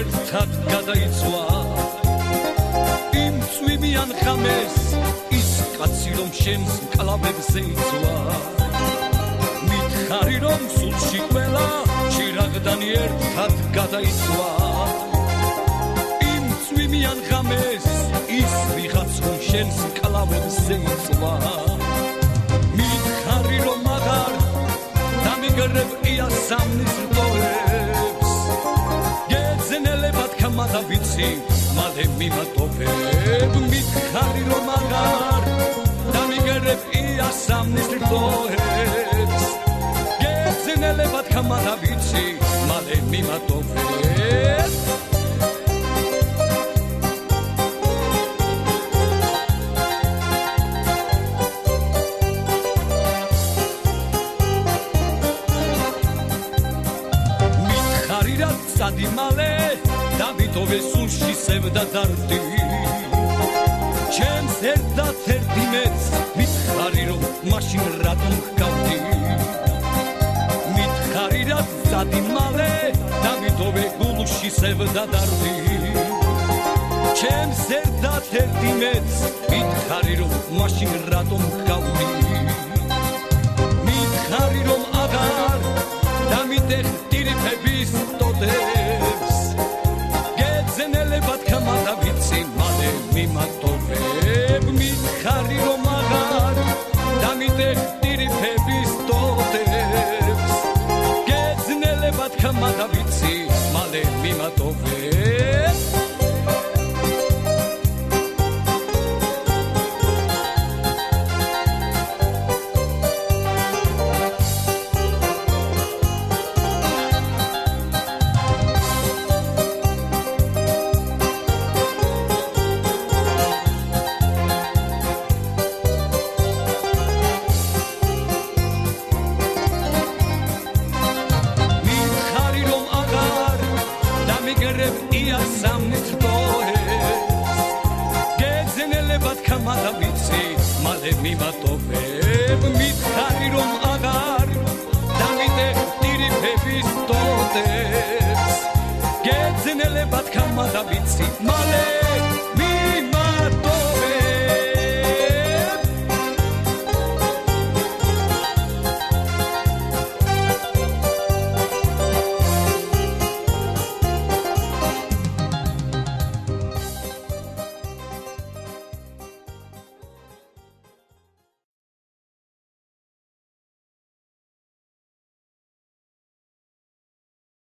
ერთად გადაიცვა იმ წვიმიან ღამეს ის კაცი რომ შენს მკლავებზე იცვა მითხარი რომ სულში ყველა ჭირაღდანი ერთად გადაიცვა იმ წვიმიან ღამეს ის ვიღაც რომ შენს მკლავებზე იცვა მითხარი რომ აღარ დამიგრებ იასამნის რტოებს გეძნელებად ქამადა ვიცი მალე მიმატოვებ მითხარი რომ აღარ დამიგრებ იასამნის რტოებს გეძნელებად ქამადა ვიცი მალე მიმატოვებ სადიმალე დავიტოვე სულში სევდა დარდი ჩემს ერთად-ერთი მეც მითხარი რომ მაშინ რატომ ჰგავდი მითხარი რა სადიმალე დავიტოვე გულში სევდა დარდი ჩემს ერთად-ერთი მეც მითხარი რომ მაშინ რატომ ჰგავდი მითხარი რომ აღარ დამიტეხ ტირიფების ტოტებს გეძნელებად ქამადა ვიცი მალე მიმატოვებ მითხარი რომ აღარ დამიტეხ ტირიფების ტოტებს გეძნელებად ქამადა ვიცი მალე მიმატოვებ იასამნის რტოებს გეძნელებად ქამადა ვიცი მალე მიმატოვებ მითხარი რომ აღარ დამიტეხ ტირიფების ტოტებს გეძნელებად ქამადა ვიცი მალე